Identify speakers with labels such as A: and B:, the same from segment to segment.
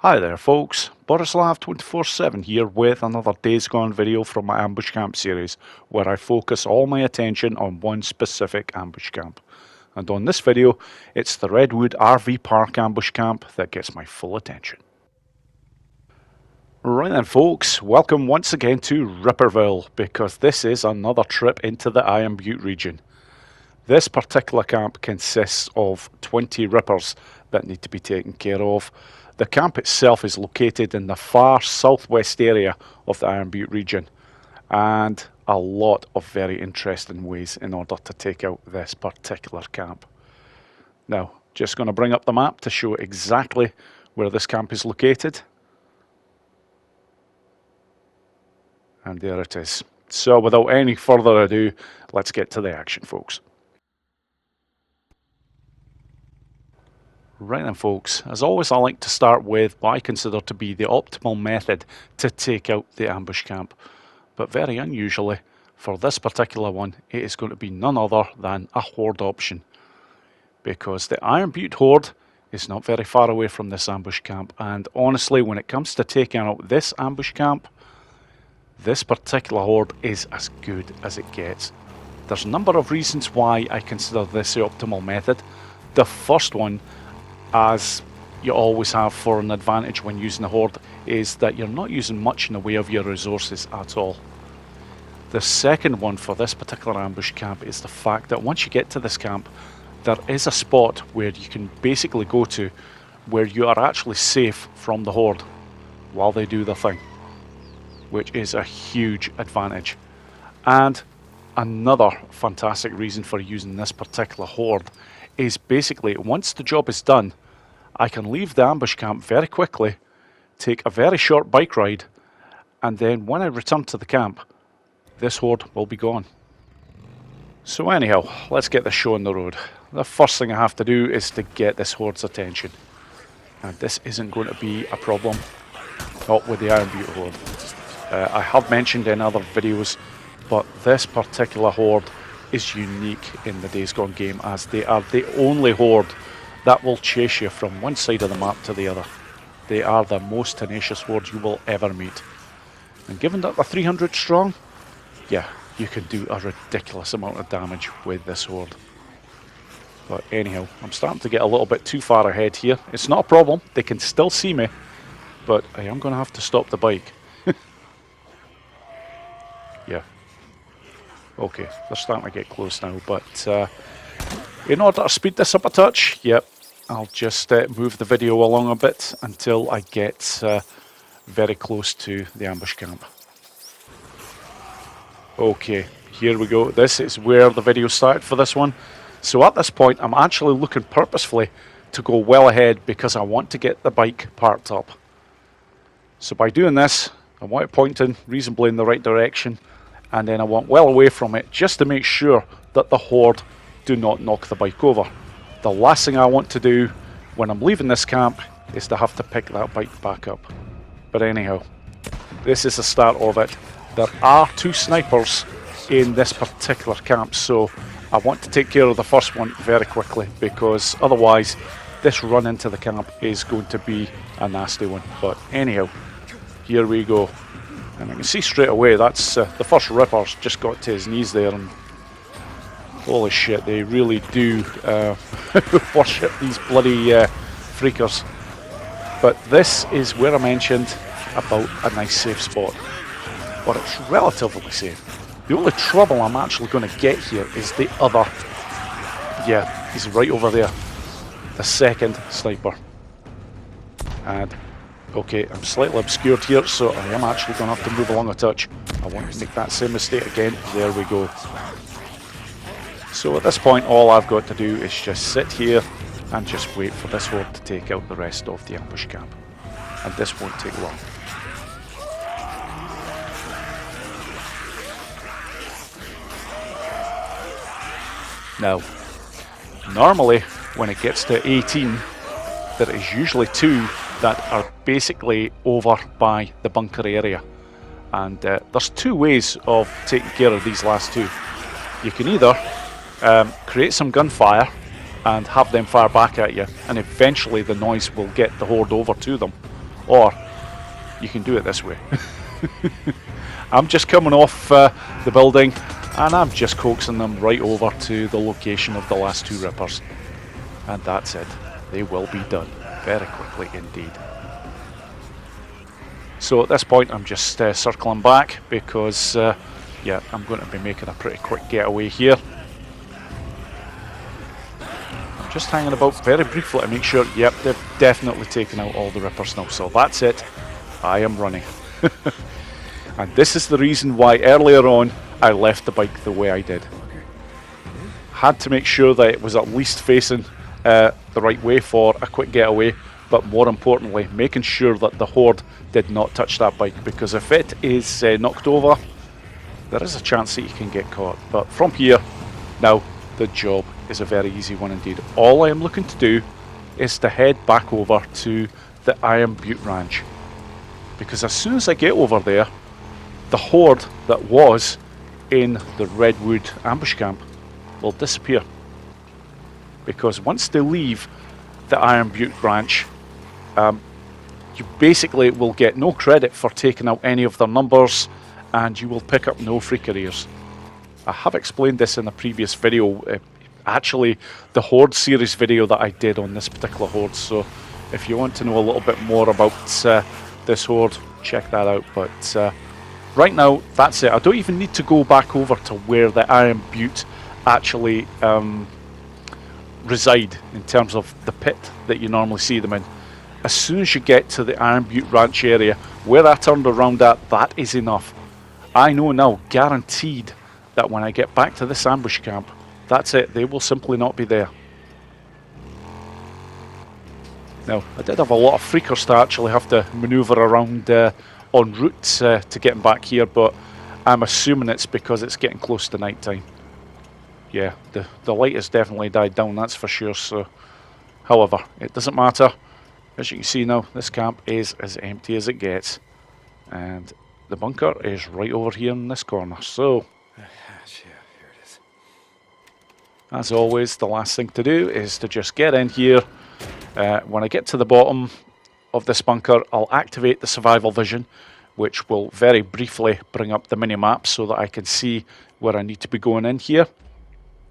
A: Hi there folks, Borislav247 here with another Days Gone video from my ambush camp series, where I focus all my attention on one specific ambush camp. And on this video, it's the Redwood RV Park ambush camp that gets my full attention. Right then folks, welcome once again to Ripperville, because this is another trip into the Iron Butte region. This particular camp consists of 20 rippers that need to be taken care of. The camp itself is located in the far southwest area of the Iron Butte region, and a lot of very interesting ways in order to take out this particular camp. Now, just going to bring up the map to show exactly where this camp is located. And there it is. So without any further ado, let's get to the action, folks. Right then folks, as always I like to start with what I consider to be the optimal method to take out the ambush camp. But very unusually, for this particular one, it is going to be none other than a horde option. Because the Iron Butte Horde is not very far away from this ambush camp, and honestly when it comes to taking out this ambush camp, this particular horde is as good as it gets. There's a number of reasons why I consider this the optimal method. The first one, as you always have for an advantage when using a horde, is that you're not using much in the way of your resources at all. The second one for this particular ambush camp is the fact that once you get to this camp, there is a spot where you can basically go to where you are actually safe from the horde while they do their thing, which is a huge advantage. And another fantastic reason for using this particular horde is basically once the job is done, I can leave the ambush camp very quickly, take a very short bike ride, and then when I return to the camp, this horde will be gone. So anyhow, let's get this show on the road. The first thing I have to do is to get this horde's attention. And this isn't going to be a problem, not with the Iron Butte horde. I have mentioned in other videos, but this particular horde is unique in the Days Gone game, as they are the only horde that will chase you from one side of the map to the other. They are the most tenacious horde you will ever meet. And given that they're 300 strong, yeah, you can do a ridiculous amount of damage with this horde. But anyhow, I'm starting to get a little bit too far ahead here. It's not a problem, they can still see me, but I am going to have to stop the bike. Yeah. Okay, they're starting to get close now, but in order to speed this up a touch, yep, I'll just move the video along a bit until I get very close to the ambush camp. Okay, here we go. This is where the video started for this one. So at this point, I'm actually looking purposefully to go well ahead because I want to get the bike parked up. So by doing this, I want it pointing reasonably in the right direction, and then I want well away from it just to make sure that the horde do not knock the bike over. The last thing I want to do when I'm leaving this camp is to have to pick that bike back up. But anyhow, this is the start of it. There are 2 snipers in this particular camp, so I want to take care of the first one very quickly, because otherwise this run into the camp is going to be a nasty one. But anyhow, here we go. And I can see straight away that's the first ripper's just got to his knees there, and holy shit, they really do worship these bloody freakers. But this is where I mentioned about a nice safe spot. But it's relatively safe. The only trouble I'm actually going to get here is the other. Yeah, he's right over there. The second sniper. And okay, I'm slightly obscured here, so I am actually going to have to move along a touch. I want to make that same mistake again. There we go. So at this point, all I've got to do is just sit here and just wait for this horde to take out the rest of the ambush camp. And this won't take long. Now, normally when it gets to 18, there is usually 2 that are basically over by the bunker area. And there's 2 ways of taking care of these last 2. You can either create some gunfire and have them fire back at you, and eventually the noise will get the horde over to them. or you can do it this way. I'm just coming off the building and I'm just coaxing them right over to the location of the last 2 rippers. And that's it. They will be done very quickly indeed. So at this point I'm just circling back because yeah, I'm going to be making a pretty quick getaway here. I'm just hanging about very briefly to make sure, yep, they've definitely taken out all the rippers now. So that's it. I am running. And this is the reason why earlier on I left the bike the way I did. Had to make sure that it was at least facing the right way for a quick getaway, but more importantly making sure that the Horde did not touch that bike, because if it is knocked over, there is a chance that you can get caught. But from here, now the job is a very easy one indeed. All I am looking to do is to head back over to the Iron Butte Ranch, because as soon as I get over there, the Horde that was in the Redwood ambush camp will disappear. Because once they leave the Iron Butte Ranch, you basically will get no credit for taking out any of their numbers, and you will pick up no free careers. I have explained this in a previous video, actually the Horde series video that I did on this particular Horde, so if you want to know a little bit more about this Horde, check that out. But right now, that's it. I don't even need to go back over to where the Iron Butte actually reside in terms of the pit that you normally see them in. As soon as you get to the Iron Butte Ranch area, where I turned around at, that is enough. I know now, guaranteed, that when I get back to this ambush camp, that's it, they will simply not be there. Now, I did have a lot of freakers to actually have to manoeuvre around en route to getting back here, but I'm assuming it's because it's getting close to night time. Yeah, the light has definitely died down, that's for sure. So, however, it doesn't matter. As you can see now, this camp is as empty as it gets, and the bunker is right over here in this corner. So,
B: here it is.
A: As always, the last thing to do is to just get in here. When I get to the bottom of this bunker, I'll activate the survival vision, which will very briefly bring up the mini map so that I can see where I need to be going in here.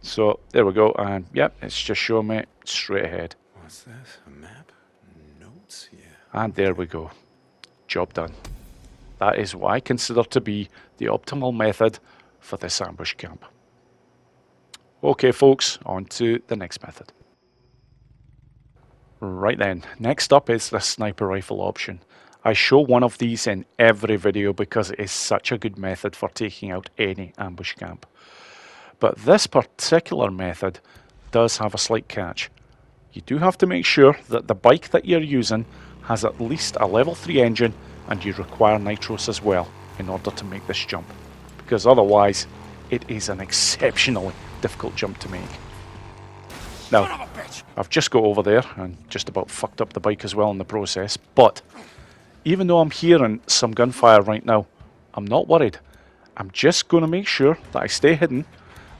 A: So there we go, and yep, it's just showing me straight ahead.
B: What's this? A map? Notes? Yeah.
A: And there we go. Job done. That is what I consider to be the optimal method for this ambush camp. Okay folks, on to the next method. Right then, next up is the sniper rifle option. I show one of these in every video because it is such a good method for taking out any ambush camp. But this particular method does have a slight catch. You do have to make sure that the bike that you're using has at least a level 3 engine, and you require nitros as well in order to make this jump, because otherwise it is an exceptionally difficult jump to make. Now, I've just got over there and just about fucked up the bike as well in the process, but even though I'm hearing some gunfire right now, I'm not worried. I'm just going to make sure that I stay hidden,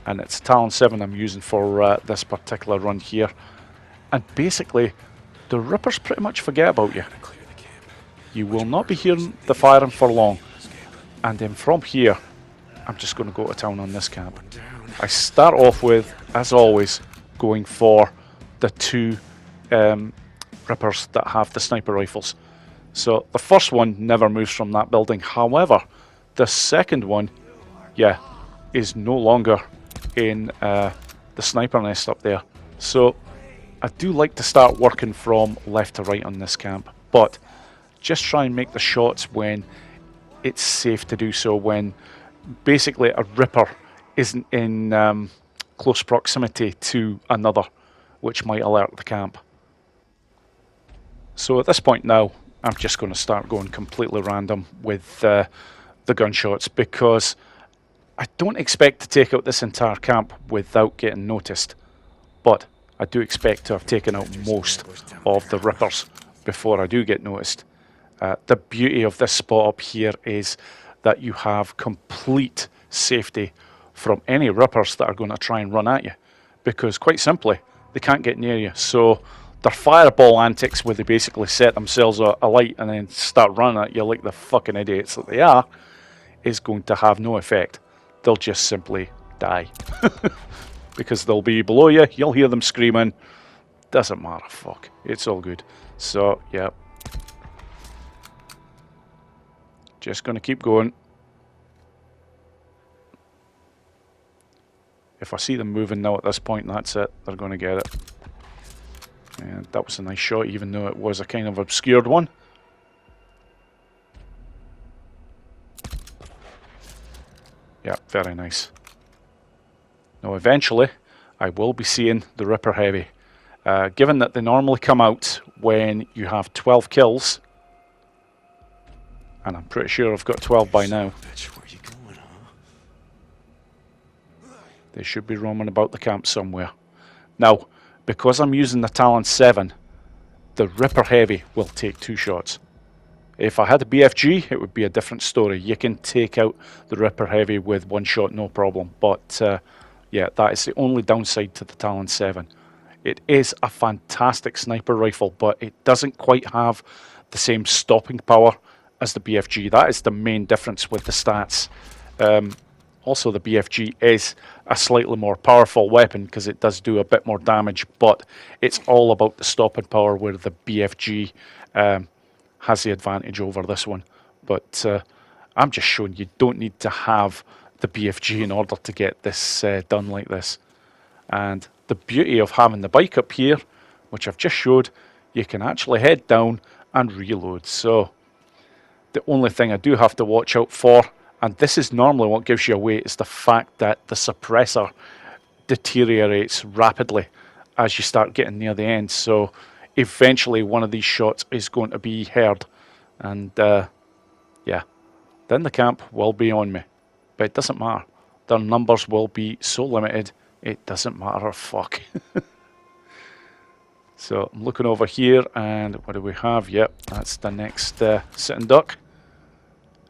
A: and it's Talon 7 I'm using for this particular run here. And basically, the Rippers pretty much forget about you. You will not be hearing the firing for long. And then from here, I'm just going to go to town on this camp. I start off with, as always, going for the 2 Rippers that have the sniper rifles. So the first one never moves from that building. However, the second one, yeah, is no longer in the sniper nest up there. So I do like to start working from left to right on this camp, but just try and make the shots when it's safe to do so, when basically a Ripper isn't in close proximity to another, which might alert the camp. So at this point now, I'm just going to start going completely random with the gunshots, because I don't expect to take out this entire camp without getting noticed, but I do expect to have taken out most of the Rippers before I do get noticed. The beauty of this spot up here is that you have complete safety from any Rippers that are going to try and run at you, because quite simply, they can't get near you. So their fireball antics where they basically set themselves alight and then start running at you like the fucking idiots that they are is going to have no effect. They'll just simply die. Because they'll be below you, you'll hear them screaming. Doesn't matter, fuck. It's all good. So, yeah. Just going to keep going. If I see them moving now at this point, that's it. They're going to get it. And that was a nice shot, even though it was a kind of obscured one. Yeah, very nice. Now, eventually, I will be seeing the Ripper Heavy. Given that they normally come out when you have 12 kills, and I'm pretty sure I've got 12 by now.
B: Bitch, where you going, huh?
A: They should be roaming about the camp somewhere. Now, because I'm using the Talon 7, the Ripper Heavy will take 2 shots. If I had a BFG, it would be a different story. You can take out the Ripper Heavy with 1 shot, no problem. But yeah, that is the only downside to the Talon 7. It is a fantastic sniper rifle, but it doesn't quite have the same stopping power as the BFG. That is the main difference with the stats. Also, the BFG is a slightly more powerful weapon because it does do a bit more damage, but it's all about the stopping power where the BFG has the advantage over this one. But I'm just showing you don't need to have the BFG in order to get this done like this. And the beauty of having the bike up here, which I've just showed, you can actually head down and reload. So the only thing I do have to watch out for, and this is normally what gives you away, is the fact that the suppressor deteriorates rapidly as you start getting near the end. So eventually one of these shots is going to be heard. And yeah, then the camp will be on me. But it doesn't matter. Their numbers will be so limited, it doesn't matter, fuck. So I'm looking over here, and what do we have? Yep, that's the next sitting duck.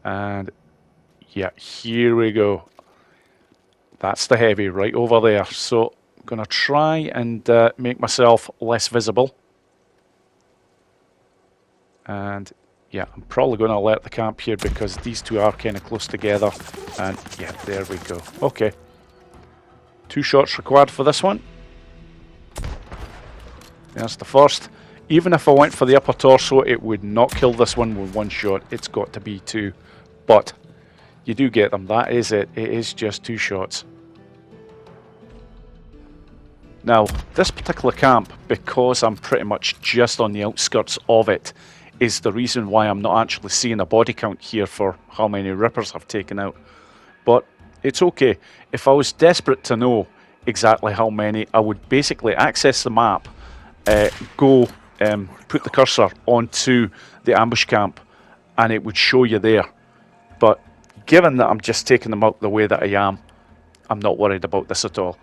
A: And yeah, here we go. That's the heavy right over there. So I'm going to try and make myself less visible. And yeah, I'm probably going to alert the camp here because these two are kind of close together. And yeah, there we go. Okay. 2 shots required for this one. There's the first. Even if I went for the upper torso, it would not kill this one with 1 shot. It's got to be 2. But you do get them. That is it. It is just 2 shots. Now, this particular camp, because I'm pretty much just on the outskirts of it, is the reason why I'm not actually seeing a body count here for how many Rippers I've taken out. But it's okay. If I was desperate to know exactly how many, I would basically access the map, go put the cursor onto the ambush camp, and it would show you there. But given that I'm just taking them out the way that I am, I'm not worried about this at all.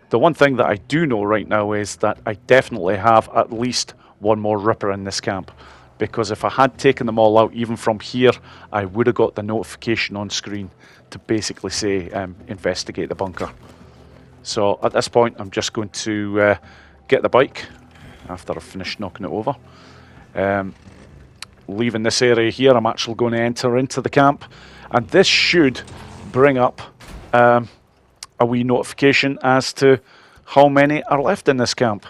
A: The one thing that I do know right now is that I definitely have at least 1 more Ripper in this camp. Because if I had taken them all out, even from here, I would have got the notification on screen to basically say, investigate the bunker. So at this point, I'm just going to get the bike after I've finished knocking it over. Leaving this area here, I'm actually going to enter into the camp. And this should bring up a wee notification as to how many are left in this camp.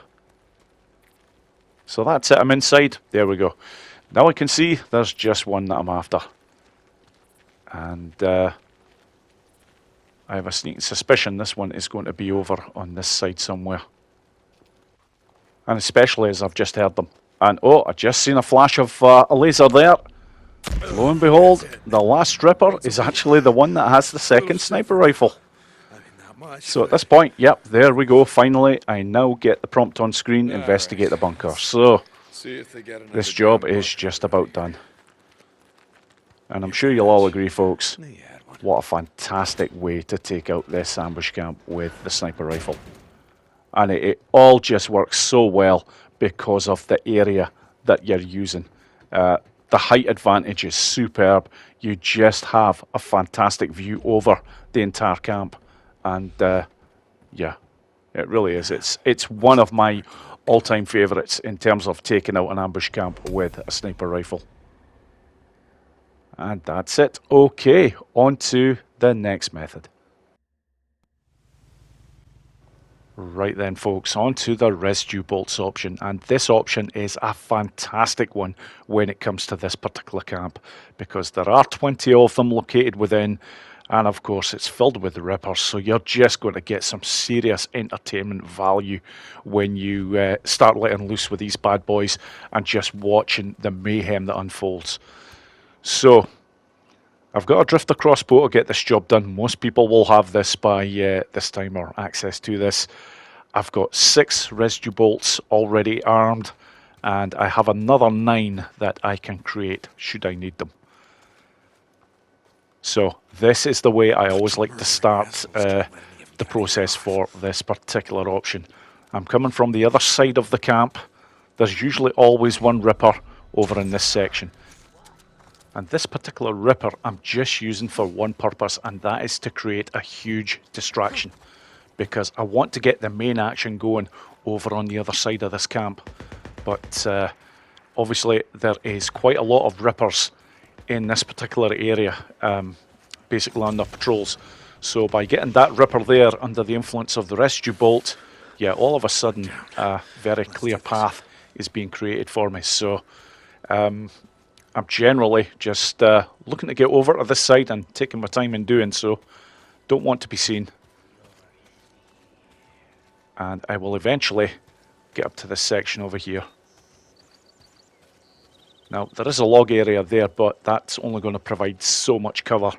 A: So that's it, I'm inside. There we go. Now I can see there's just 1 that I'm after. And I have a sneaking suspicion this one is going to be over on this side somewhere. And especially as I've just heard them. And oh, I just seen a flash of a laser there. Lo and behold, the last Ripper is actually the one that has the 2nd sniper rifle. So at this point, yep, there we go. Finally, I now get the prompt on screen, investigate the bunker. So this job is just about done. And I'm sure you'll all agree, folks, what a fantastic way to take out this ambush camp with the sniper rifle. And it all just works so well because of the area that you're using. The height advantage is superb. You just have a fantastic view over the entire camp. And yeah, it really is. It's one of my all-time favourites in terms of taking out an ambush camp with a sniper rifle. And that's it. Okay, on to the next method. Right then, folks, on to the residue bolts option, and this option is a fantastic one when it comes to this particular camp, because there are 20 of them located within, and of course it's filled with rippers, so you're just going to get some serious entertainment value when you start letting loose with these bad boys and just watching the mayhem that unfolds. So I've got a drifter crossbow to get this job done. Most people will have this by this time, or access to this. I've got 6 residue bolts already armed, and I have another 9 that I can create should I need them. So this is the way I always like to start the process for this particular option. I'm coming from the other side of the camp. There's usually always one ripper over in this section. And this particular ripper I'm just using for one purpose, and that is to create a huge distraction, because I want to get the main action going over on the other side of this camp. But obviously there is quite a lot of rippers in this particular area, basically on their patrols. So by getting that ripper there under the influence of the residue bolt, yeah, all of a sudden a very clear path is being created for me. So I'm generally just looking to get over to this side and taking my time in doing so. Don't want to be seen. And I will eventually get up to this section over here. Now, there is a log area there, but that's only going to provide so much cover.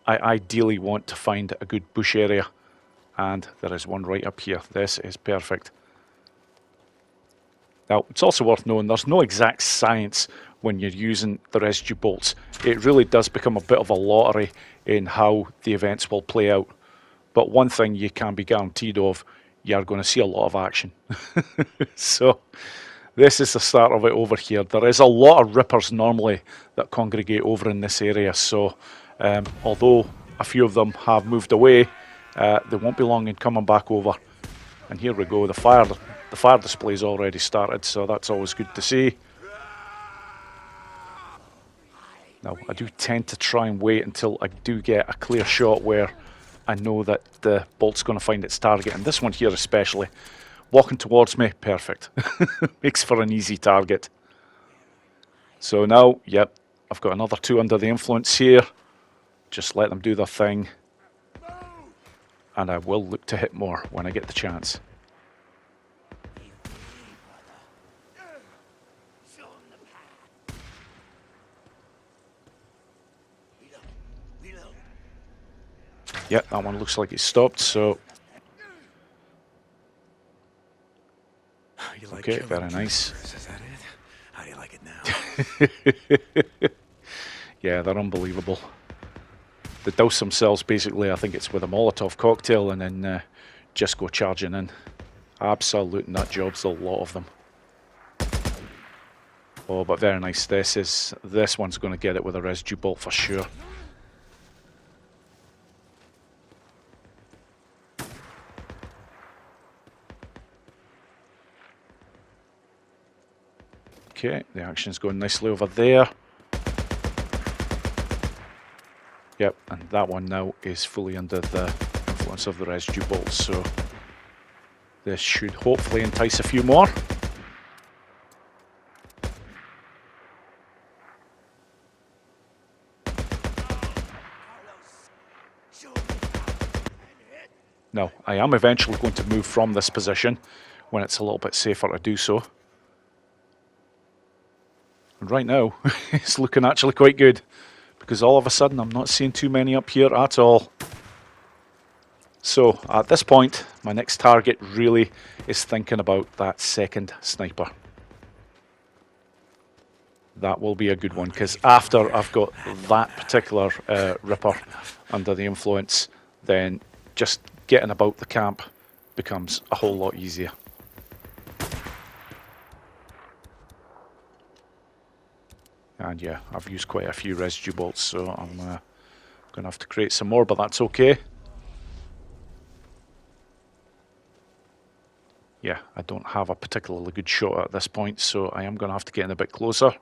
A: I ideally want to find a good bush area, and there is one right up here. This is perfect. Now, it's also worth knowing there's no exact science when you're using the residue bolts. It really does become a bit of a lottery in how the events will play out. But one thing you can be guaranteed of, you're going to see a lot of action. So this is the start of it over here. There is a lot of rippers normally that congregate over in this area, so although a few of them have moved away, they won't be long in coming back over. And here we go, the fire display's already started, so that's always good to see. Now, I do tend to try and wait until I do get a clear shot where I know that the bolt's going to find its target, and this one here especially. Walking towards me, perfect. Makes for an easy target. So now, yep, I've got another 2 under the influence here. Just let them do their thing. And I will look to hit more when I get the chance. Yep, that one looks like it's stopped, so... Okay, very nice.
B: Is that it? How do you like it now?
A: Yeah, they're unbelievable. They douse themselves basically, I think it's with a Molotov cocktail, and then just go charging in. Absolute nut jobs, a lot of them. Oh, but very nice. This one's going to get it with a residue bolt for sure. Okay, the action's going nicely over there. Yep, and that one now is fully under the influence of the residue bolts, so this should hopefully entice a few more. Now, I am eventually going to move from this position when it's a little bit safer to do so. And right now, it's looking actually quite good, because all of a sudden I'm not seeing too many up here at all. So at this point, my next target really is thinking about that second sniper. That will be a good one, because after I've got that particular ripper under the influence, then just getting about the camp becomes a whole lot easier. And yeah, I've used quite a few residue bolts, so I'm going to have to create some more, but that's okay. Yeah, I don't have a particularly good shot at this point, so I am going to have to get in a bit closer.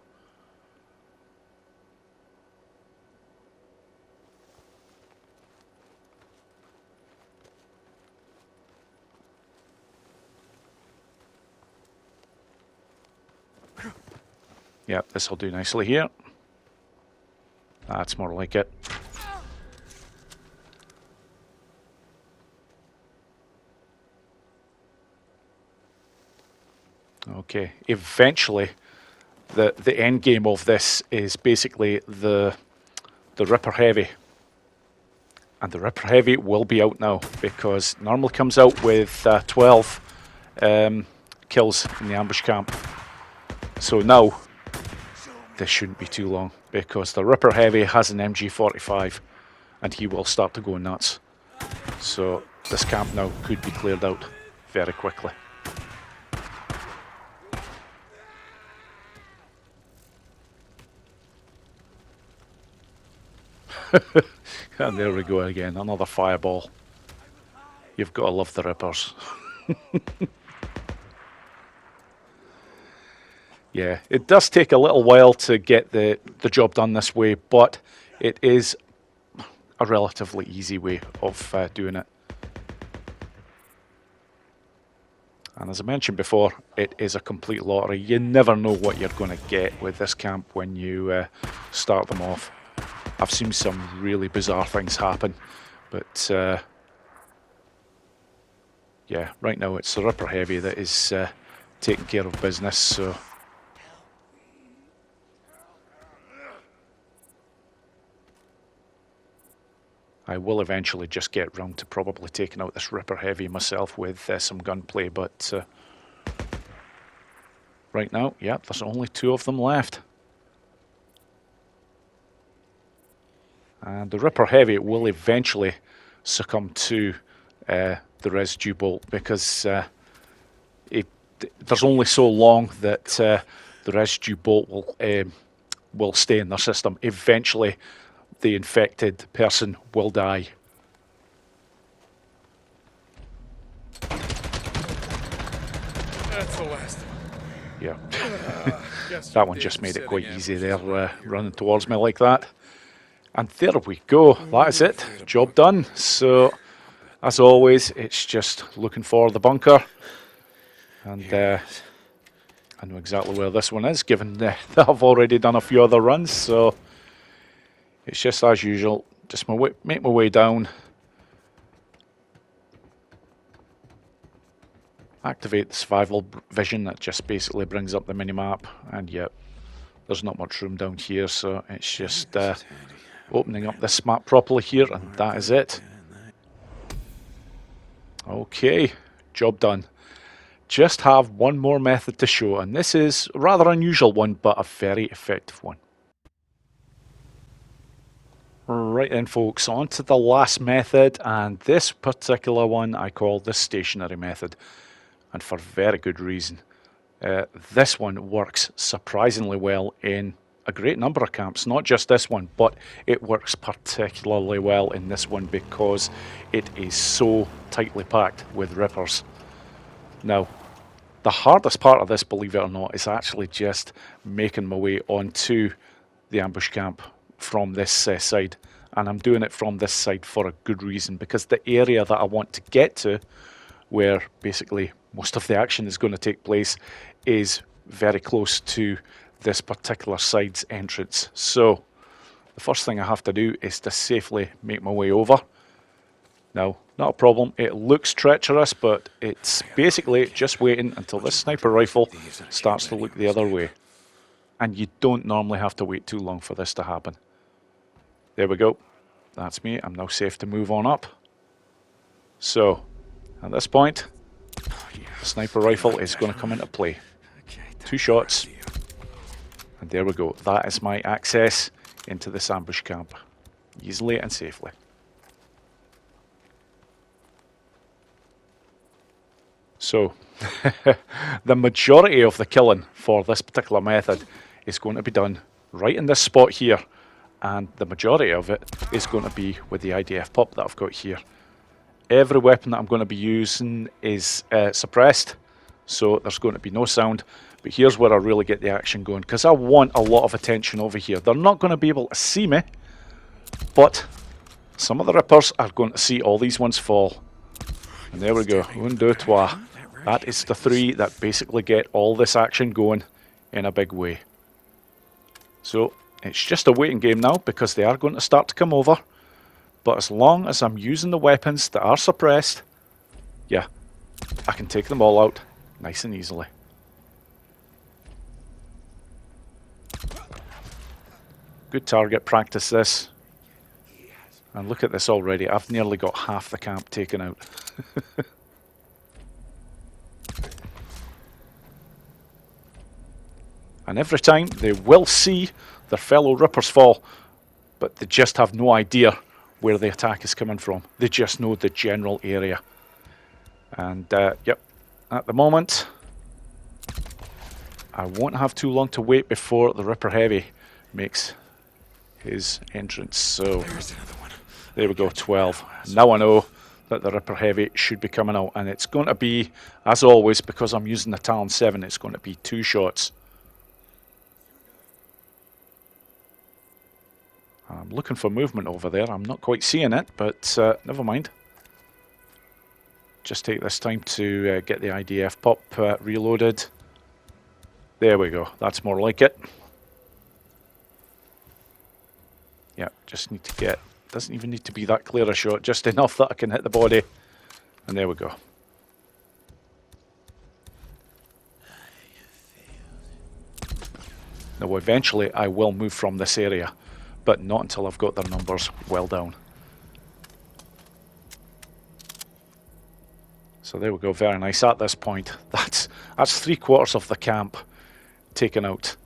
A: Yeah, this will do nicely here. That's more like it. Okay, eventually the end game of this is basically the Ripper Heavy. And the Ripper Heavy will be out now, because normally comes out with 12 kills in the ambush camp. So now, this shouldn't be too long, because the Ripper Heavy has an MG45, and he will start to go nuts. So this camp now could be cleared out very quickly. And there we go again, another fireball. You've got to love the Rippers. Yeah, it does take a little while to get the job done this way, but it is a relatively easy way of doing it. And as I mentioned before, it is a complete lottery. You never know what you're going to get with this camp when you start them off. I've seen some really bizarre things happen, but yeah, right now it's the Ripper Heavy that is taking care of business, so... I will eventually just get round to probably taking out this Ripper Heavy myself with some gunplay, but right now, yeah, there's only 2 of them left. And the Ripper Heavy will eventually succumb to the Residue bolt, because there's only so long that the Residue bolt will stay in their system. Eventually, the infected person will die.
B: That's the last.
A: Yeah. That one just made it quite easy there, running towards me like that. And there we go. That is it. Job done. So, as always, it's just looking for the bunker. And I know exactly where this one is, given that I've already done a few other runs. So, it's just as usual. Just make my way down. Activate the survival vision. That just basically brings up the minimap. And yep, there's not much room down here, so it's just opening up this map properly here, and that is it. Okay, job done. Just have one more method to show, and this is a rather unusual one, but a very effective one. Right then, folks, on to the last method, and this particular one I call the stationary method, and for very good reason. This one works surprisingly well in a great number of camps, not just this one, but it works particularly well in this one because it is so tightly packed with Rippers. Now, the hardest part of this, believe it or not, is actually just making my way onto the ambush camp from this side, and I'm doing it from this side for a good reason, because the area that I want to get to, where basically most of the action is going to take place, is very close to this particular side's entrance. So the first thing I have to do is to safely make my way over. Now, not a problem, it looks treacherous, but it's basically just waiting until this sniper rifle starts to look the other way. And you don't normally have to wait too long for this to happen. There we go. That's me. I'm now safe to move on up. So, at this point, the sniper rifle is going to come into play. 2 shots. And there we go. That is my access into this ambush camp. Easily and safely. So, the majority of the killing for this particular method is going to be done right in this spot here, and the majority of it is going to be with the IDF pup that I've got here. Every weapon that I'm going to be using is suppressed, so there's going to be no sound. But here's where I really get the action going, because I want a lot of attention over here. They're not going to be able to see me, but some of the rippers are going to see all these ones fall. And there we go. Un, deux, trois. That is the three that basically get all this action going in a big way. So it's just a waiting game now, because they are going to start to come over. But as long as I'm using the weapons that are suppressed, yeah, I can take them all out nice and easily. Good target practice this. And look at this already. I've nearly got half the camp taken out. And every time they will see their fellow rippers fall, but they just have no idea where the attack is coming from. They just know the general area. And yep, at the moment, I won't have too long to wait before the Ripper Heavy makes his entrance. So there we go, 12. Now I know that the Ripper Heavy should be coming out, and it's going to be, as always, because I'm using the Talon 7, it's going to be 2 shots. I'm looking for movement over there. I'm not quite seeing it, but never mind. Just take this time to get the IDF pop reloaded. There we go. That's more like it. Yeah, just need to get... Doesn't even need to be that clear a shot. Just enough that I can hit the body. And there we go. Now eventually I will move from this area, but not until I've got their numbers well down. So there we go, very nice. At this point, that's 3/4 of the camp taken out.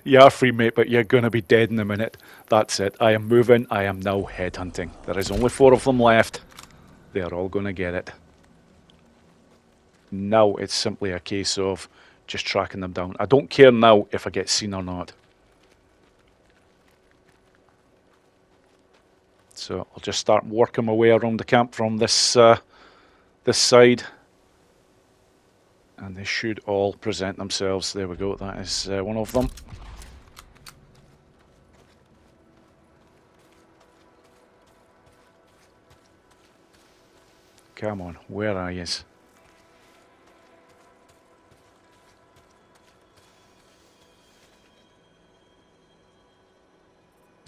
A: You are free, mate, but you're going to be dead in a minute. That's it. I am moving. I am now headhunting. There is only 4 of them left. They are all going to get it. Now it's simply a case of just tracking them down. I don't care now if I get seen or not. So I'll just start working my way around the camp from this this side. And they should all present themselves. There we go, that is one of them. Come on, where are you?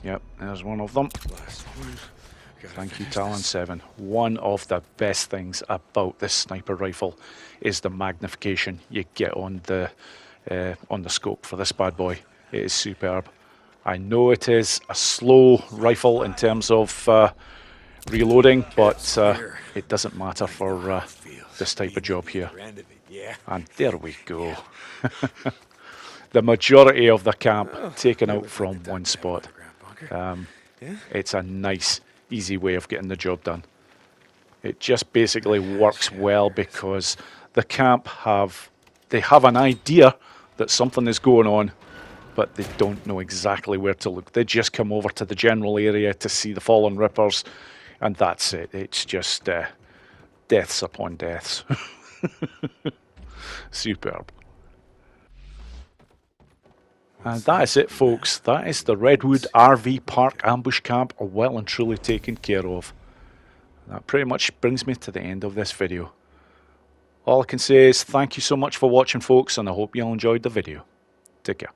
A: Yep, there's one of them. Thank you, Talon 7. One of the best things about this sniper rifle is the magnification you get on the scope for this bad boy. It is superb. I know it is a slow rifle in terms of reloading, but it doesn't matter for this type of job here. And there we go. The majority of the camp taken out from one spot. It's a nice, easy way of getting the job done. It just basically works well because the camp have an idea that something is going on, but they don't know exactly where to look. They just come over to the general area to see the fallen rippers, and that's it. It's just deaths upon deaths. Superb. And that is it, folks. That is the Redwood RV Park ambush camp well and truly taken care of. That pretty much brings me to the end of this video. All I can say is thank you so much for watching, folks, and I hope you all enjoyed the video. Take care.